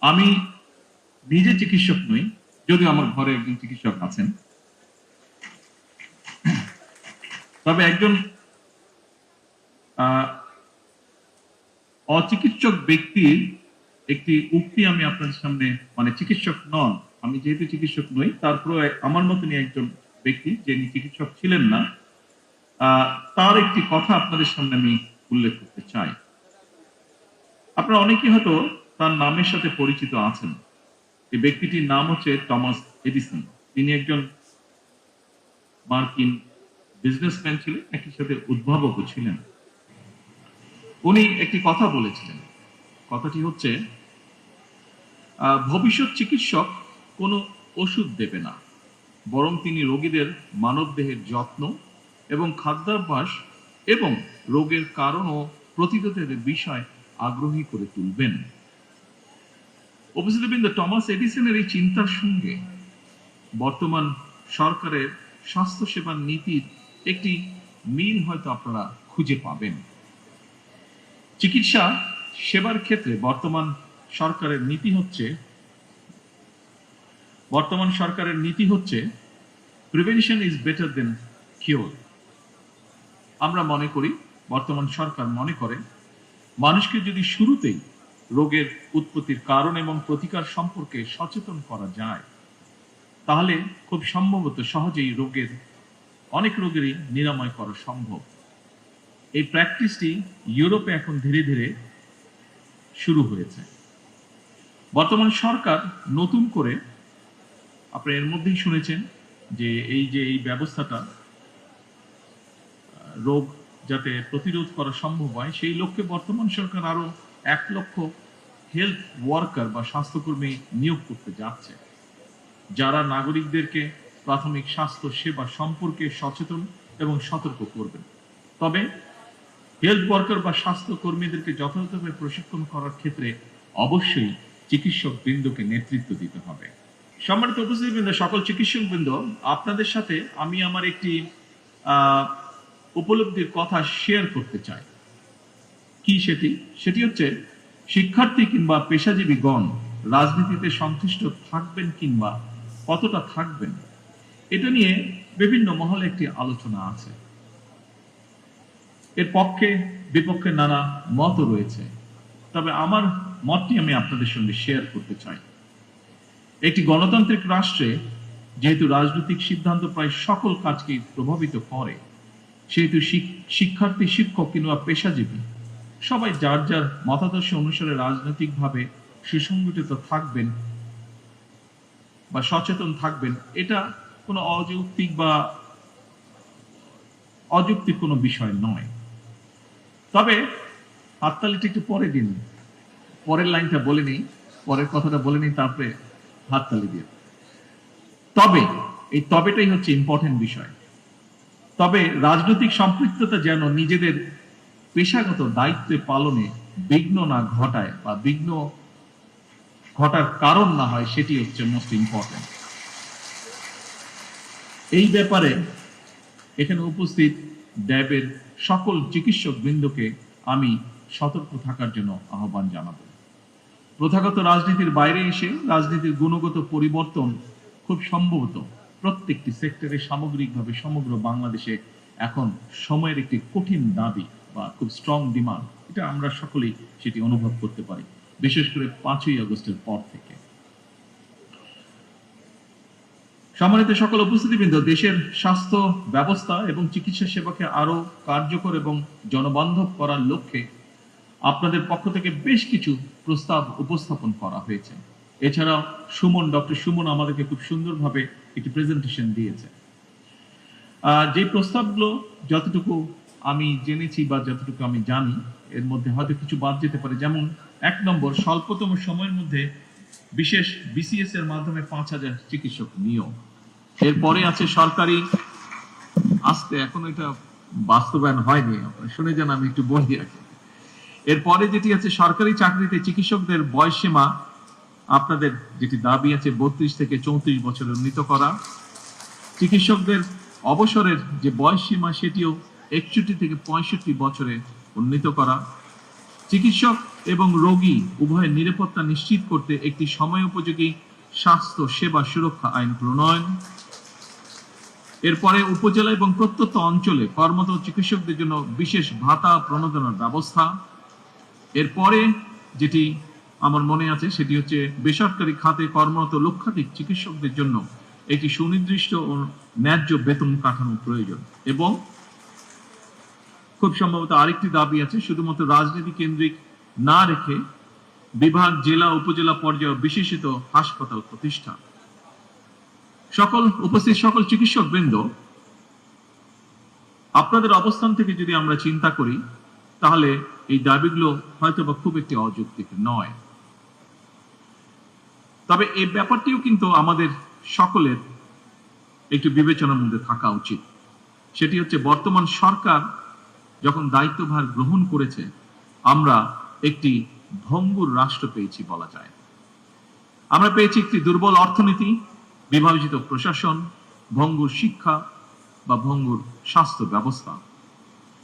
আমি নিজে চিকিৎসক নই, যদিও আমার ঘরে একজন চিকিৎসক আছেন, তবে একজন অচিকিৎসক ব্যক্তির একটি উক্তি আমি আপনাদের সামনে, মানে চিকিৎসক নন, আমি যেহেতু চিকিৎসক নই, তারপরে আমার মতনই একজন ব্যক্তি যিনি চিকিৎসক ছিলেন না, তার একটি কথা আপনাদের সামনে আমি উল্লেখ করতে চাই। আপনারা অনেকেই হয়তো তার নামের সাথে পরিচিত আছেন। এই ব্যক্তিটির নাম হচ্ছে টমাস এডিসন। তিনি একজন মার্কিন বিজনেসম্যান ছিলেন, একই সাথে উদ্ভাবকও ছিলেন। উনি একটি কথা বলেছিলেন, কথাটি হচ্ছে ভবিষ্যৎ চিকিৎসক কোনো ওষুধ দেবে না, বরং তিনি রোগীদের মানবদেহের যত্ন এবং খাদ্যাভ্যাস এবং রোগের কারণ ও প্রতিরোধের বিষয় আগ্রহী করে তুলবেন। উপস্থিতবৃন্দ, টমাস এডিসনের এই চিন্তার সঙ্গে বর্তমান সরকারের স্বাস্থ্যসেবা নীতির একটি মিল হয়তো আপনারা খুঁজে পাবেন। চিকিৎসা সেবার ক্ষেত্রে বর্তমান সরকারের নীতি হচ্ছে prevention is better then cure. আমরা মনে করি, বর্তমান সরকার মনে করে, মানুষকে যদি শুরুতেই রোগের উৎপত্তির কারণ এবং প্রতিকার সম্পর্কে সচেতন করা যায়, তাহলে খুব সম্ভবত সহজেই অনেক রোগেরই নিরাময় করা সম্ভব। এই প্র্যাকটিসটি ইউরোপে এখন ধীরে ধীরে শুরু হয়েছে। বর্তমান সরকার নতুন করে, আপনারা এর মধ্যেই শুনেছেন যে এই ব্যবস্থাটা, রোগ যাতে প্রতিরোধ করা সম্ভব হয়, সেই লক্ষ্যে বর্তমান সরকার আরো 1 লক্ষ হেলথ ওয়ার্কার বা স্বাস্থ্যকর্মী নিয়োগ করতে যাচ্ছে, যারা নাগরিকদেরকে প্রাথমিক স্বাস্থ্য সেবা সম্পর্কে সচেতন এবং সতর্ক করবেন। তবে হেলথ ওয়ার্কার বা স্বাস্থ্য কর্মীদেরকে যথাযথভাবে প্রশিক্ষণ করার ক্ষেত্রে অবশ্যই চিকিৎসক বৃন্দকে নেতৃত্ব দিতে হবে। সম্মানিত উপস্থিতিবৃন্দ, সকল চিকিৎসক বৃন্দ, আপনাদের সাথে আমি আমার একটি উপলব্ধির কথা শেয়ার করতে চাই। কি সেটি হচ্ছে, শিক্ষার্থী কিংবা পেশাজীবীগণ রাজনীতিতে সংশ্লিষ্ট থাকবেন কিংবা কতটা থাকবেন, এটা নিয়ে বিভিন্ন মহলে একটি আলোচনা আছে। এর পক্ষে বিপক্ষে নানা মত রয়েছে, তবে আমার মতটি আমি আপনাদের সঙ্গে শেয়ার করতে চাই। একটি গণতান্ত্রিক রাষ্ট্রে যেহেতু রাজনৈতিক সিদ্ধান্ত প্রায় সকল কাজকে প্রভাবিত করে, সেহেতু শিক্ষার্থী, শিক্ষক কিংবা পেশাজীবী সবাই যার যার মতাদর্শ অনুসারে রাজনৈতিকভাবে সুসংগঠিত থাকবেন বা সচেতন থাকবেন, এটা কোনো অযৌক্তিক কোনো বিষয় নয়। তবে হাততালিটা একটু পরে দিন, পরের লাইনটা বলে নেই, পরের কথাটা বলে নেই, তারপরে হাততালি দিয়ে। তবে এই তবেটাই হচ্ছে ইম্পর্টেন্ট বিষয়। তবে রাজনৈতিক সম্পৃক্ততা যেন নিজেদের পেশাগত দায়িত্ব পালনে বিঘ্ন না ঘটায় বা বিঘ্ন ঘটার কারণ না হয়, সেটি হচ্ছে মোস্ট ইম্পর্টেন্ট। এই ব্যাপারে এখানে উপস্থিত ড্যাবের সকল চিকিৎসক বৃন্দকে আমি সতর্ক থাকার জন্য আহ্বান জানাব। প্রথাগত রাজনীতির বাইরে এসে রাজনীতির গুণগত পরিবর্তন খুব সম্ভবত প্রত্যেকটি সেক্টরে সামগ্রিকভাবে সমগ্র বাংলাদেশে এখন সময়ের একটি কঠিন দাবি বা খুব স্ট্রং ডিমান্ড, এটা আমরা সকলেই সেটি অনুভব করতে পারি, বিশেষ করে 5ই আগস্টের পর থেকে। সম্মানিত সকল উপস্থিতিবৃন্দ, দেশের স্বাস্থ্য ব্যবস্থা এবং চিকিৎসা সেবাকে আরো কার্যকর এবং জনবান্ধব করার লক্ষ্যে আপনাদের পক্ষ থেকে বেশ কিছু প্রস্তাব উপস্থাপন করা হয়েছে। এছাড়াও ডক্টর সুমন আমাদেরকে খুব সুন্দরভাবে একটি প্রেজেন্টেশন দিয়েছে। যে প্রস্তাবগুলো যতটুকু আমি জেনেছি বা যতটুকু আমি জানি, এর মধ্যে হয়তো কিছু বাদ যেতে পারে। যেমন 1 নম্বর, স্বল্পতম সময়ের মধ্যে বিশেষ বিসিএস এর মাধ্যমে 5000 চিকিৎসক নিয়োগ। এরপরে আছে সরকারি, এখনো এটা বাস্তবায়ন হয়নি, শুনে যান, আমি একটু বলি রাখি। এরপরে যেটি আছে, সরকারি চাকরিতে চিকিৎসকদের বয়সসীমা, আপনাদের যেটি দাবি আছে 32 থেকে 34 বছরে উন্নীত করা। চিকিৎসকদের অবসরের যে বয়সসীমা, সেটিও 61 থেকে 65 বছরে উন্নীত করা। চিকিৎসক এবং রোগী উভয়ের নিরাপত্তা নিশ্চিত করতে একটি সময়োপযোগী স্বাস্থ্য সেবা সুরক্ষা আইন প্রণয়ন। এরপরে উপজেলা এবং প্রত্যন্ত অঞ্চলে কর্মরত চিকিৎসকদের জন্য বিশেষ ভাতা প্রণোদনার ব্যবস্থা। এরপরে যেটি আমার মনে আছে সেটি হচ্ছে বেসরকারি খাতে কর্মরত লক্ষাধিক চিকিৎসকদের জন্য একটি সুনির্দিষ্ট ও ন্যায্য বেতন কাঠামো প্রয়োজন। এবং খুব সম্ভবত আরেকটি দাবি আছে, শুধুমাত্র রাজনীতি কেন্দ্রিক না রেখে বিভাগ, জেলা, উপজেলা পর্যায়ে বিশেষিত হাসপাতাল প্রতিষ্ঠা। উপস্থিত সকল চিকিৎসক বৃন্দ, আপনাদের অবস্থান থেকে যদি আমরা চিন্তা করি তাহলে এই দাবিগুলো হয়তোবা খুব একটি অযৌক্তিক নয়। তবে এই ব্যাপারটিও কিন্তু আমাদের সকলের একটু বিবেচনার মধ্যে থাকা উচিত। সেটি হচ্ছে বর্তমান সরকার যখন দায়িত্বভার গ্রহণ করেছে, আমরা একটি ভঙ্গুর রাষ্ট্র পেয়েছি বলা যায়। আমরা পেয়েছি একটি দুর্বল অর্থনীতি, বিভাজিত প্রশাসন, ভঙ্গুর শিক্ষা বা ভঙ্গুর স্বাস্থ্য ব্যবস্থা।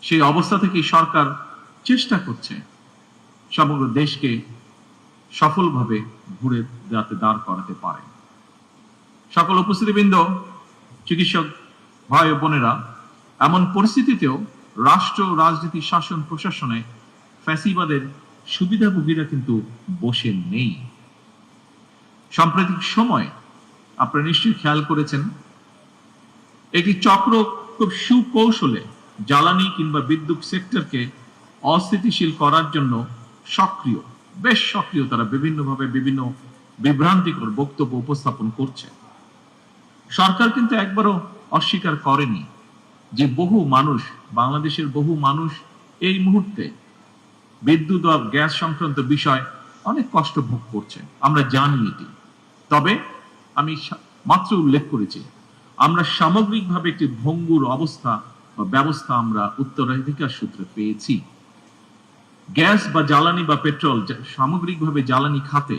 সেই অবস্থা থেকে সরকার চেষ্টা করছে সমগ্র দেশকে সফলভাবে ঘুরে যাতে দাঁড় করাতে পারে। সকল উপস্থিতিবৃন্দ, চিকিৎসক ভাই ও বোনেরা, এমন পরিস্থিতিতেও রাষ্ট্র, রাজনীতি, শাসন, প্রশাসনে ফ্যাসিবাদের সুবিধাভোগীরা কিন্তু বসে নেই। সাম্প্রতিক সময় আপনারা নিশ্চয়ই খেয়াল করেছেন, একটি চক্র খুব সুকৌশলে জ্বালানি কিংবা বিদ্যুৎ সেক্টরকে অস্থিতিশীল করার জন্য সক্রিয়, বেশ সক্রিয়। তারা বিভিন্নভাবে বিভিন্ন বিভ্রান্তিকর বক্তব্য উপস্থাপন করছে। সরকার কিন্তু একবারও অস্বীকার করেনি যে বহু মানুষ, বাংলাদেশের বহু মানুষ এই মুহূর্তে বিদ্যুৎ ও গ্যাস সংক্রান্ত বিষয় অনেক কষ্ট ভোগ করছে, আমরা জানি এটি। তবে আমি মাত্র উল্লেখ করেছি, আমরা সামগ্রিকভাবে একটি ভঙ্গুর অবস্থা বা ব্যবস্থা আমরা উত্তরাধিকার সূত্রে পেয়েছি। গ্যাস বা জ্বালানি বা পেট্রোল, সামগ্রিকভাবে জ্বালানি খাতে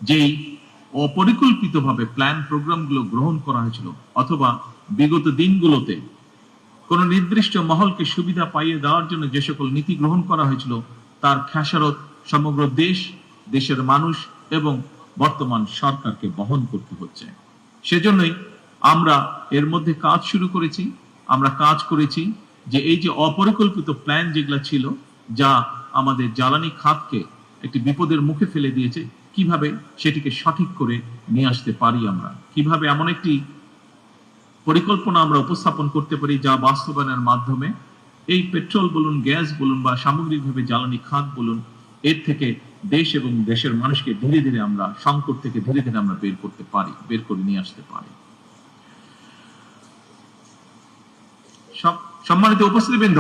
যেই অপরিকল্পিতভাবে প্ল্যান প্রোগ্রামগুলো গ্রহণ করা হয়েছিল, অথবা বিগত দিনগুলোতে কোন নির্দিষ্ট মহলকে সুবিধা পাইয়ে দেওয়ার জন্য যে সকল নীতি গ্রহণ করা হয়েছিল, তার খেসারত সমগ্র দেশ, দেশের মানুষ এবং বর্তমান সরকারকে বহন করতে হচ্ছে। সেজন্যই আমরা এর মধ্যে কাজ শুরু করেছি। আমরা কাজ করেছি যে এই যে অপরিকল্পিত প্ল্যান যেগুলো ছিল, যা আমাদের জ্বালানি খাতকে একটি বিপদের মুখে ফেলে দিয়েছে, কিভাবে সেটিকে সঠিক করে নিয়ে আসতে পারি, আমরা কিভাবে এমন একটি পরিকল্পনা আমরা উপস্থাপন করতে পারি যা বাস্তবায়নের মাধ্যমে এই পেট্রোল বলুন, গ্যাস বলুন বা সামগ্রিকভাবে জ্বালানি খাত বলুন, এর থেকে দেশ এবং দেশের মানুষকে ধীরে ধীরে আমরা সংকট থেকে ধীরে ধীরে আমরা বের করতে পারি, বের করে নিয়ে আসতে পারি। সম্মানিত উপস্থিতিবৃন্দ,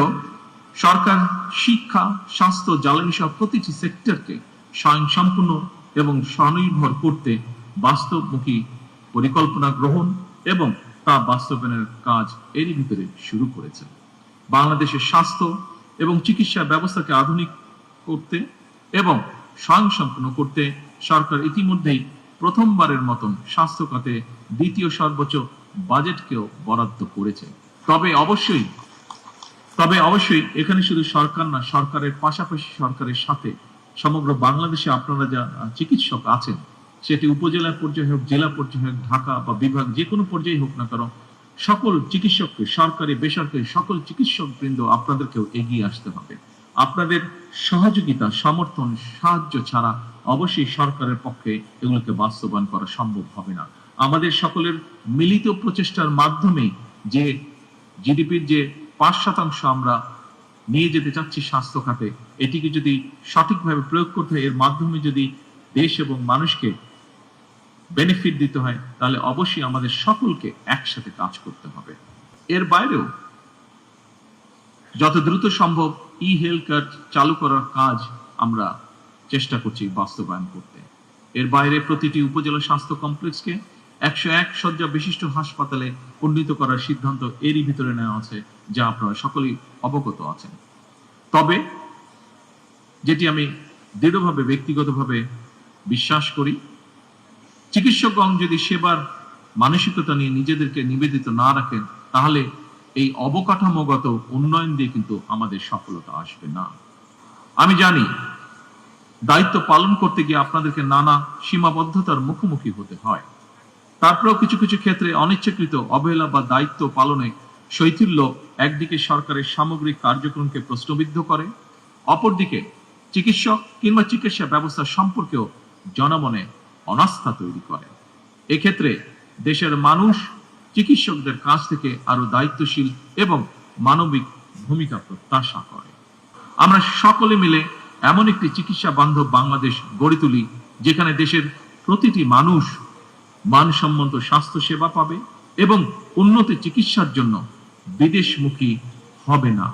সরকার শিক্ষা, স্বাস্থ্য, জ্বালানি সহ প্রতিটি সেক্টরকে স্বয়ংসম্পূর্ণ এবং স্বনির্ভর করতে বাস্তবমুখী পরিকল্পনা গ্রহণ এবং তা বাস্তবায়নের কাজ এরই ভিতরে শুরু করেছে। বাংলাদেশের স্বাস্থ্য এবং চিকিৎসা ব্যবস্থাকে আধুনিক করতে এবং স্বয়ংসম্পূর্ণ করতে সরকার ইতিমধ্যেই প্রথমবারের মতন স্বাস্থ্য খাতে দ্বিতীয় সর্বোচ্চ বাজেটকেও বরাদ্দ করেছে। তবে অবশ্যই এখানে শুধু সরকার না, সরকারের পাশাপাশি সরকারের সাথে সমগ্র বাংলাদেশে আপনারা যা চিকিৎসক আছেন, সেটি উপজেলা পর্যায়ে হোক, জেলা পর্যায়ে হোক, ঢাকা বা বিভাগ, যে কোনো পর্যায়ে হোক না কেন, সকল চিকিৎসককে, সরকারি বেসরকারি সকল চিকিৎসক বৃন্দ, আপনাদেরকেও এগিয়ে আসতে হবে। আপনাদের সহযোগিতা, সমর্থন, সাহায্য ছাড়া অবশ্যই সরকারের পক্ষে এগুলোকে বাস্তবায়ন করা সম্ভব হবে না। আমাদের সকলের মিলিত প্রচেষ্টার মাধ্যমে যে জিডিপির যে 5% আমরা নিয়ে যেতে চাচ্ছি স্বাস্থ্য খাতে, এটিকে যদি সঠিকভাবে প্রয়োগ করতে হয়, এর মাধ্যমে যদি দেশ এবং মানুষকে বেনিফিট দিতে হয়, তাহলে অবশ্যই আমাদের সকলকে একসাথে কাজ করতে হবে। এর বাইরেও যত দ্রুত সম্ভব হেলথ কার্ড চালু করার কাজ আমরা চেষ্টা করছি বাস্তবায়ন করতে। এর বাইরে প্রতিটি উপজেলা স্বাস্থ্য কমপ্লেক্সকে 101 শয্যা বিশিষ্ট হাসপাতালে উন্নীত করার সিদ্ধান্ত এরই ভিতরে নেওয়া আছে, যা আপনারা সকলেই অবগত আছেন। তবে যেটি আমি দৃঢ়ভাবে ব্যক্তিগতভাবে বিশ্বাস করি, চিকিৎসকগণ যদি সেবার মানসিকতা নিয়ে নিজেদেরকে নিবেদিত না রাখেন, তাহলে এই অবকাঠামোগত উন্নয়ন দিয়ে কিন্তু আমাদের সফলতা আসবে না। আমি জানি দায়িত্ব পালন করতে গিয়ে আপনাদেরকে নানা সীমাবদ্ধতার মুখোমুখি হতে হয়। তারপরেও কিছু কিছু ক্ষেত্রে অনিচ্ছাকৃত অবহেলা বা দায়িত্ব পালনে শৈথিল্য একদিকে সরকারের সামগ্রিক কার্যক্রমকে প্রশ্নবিদ্ধ করে, অপরদিকে চিকিৎসক কিংবা চিকিৎসা ব্যবস্থা সম্পর্কেও জনমনে অনাস্থা তৈরি করে। এক্ষেত্রে দেশের মানুষ চিকিৎসকদের কাছ থেকে আরো দায়িত্বশীল এবং মানবিক ভূমিকা প্রত্যাশা করে। আমরা সকলে মিলে এমন একটি চিকিৎসা বান্ধব বাংলাদেশ গড়ে তুলি, যেখানে দেশের প্রতিটি মানুষ মানসম্মত স্বাস্থ্য সেবা পাবে এবং উন্নত চিকিৎসার জন্য বিদেশমুখী হবে না।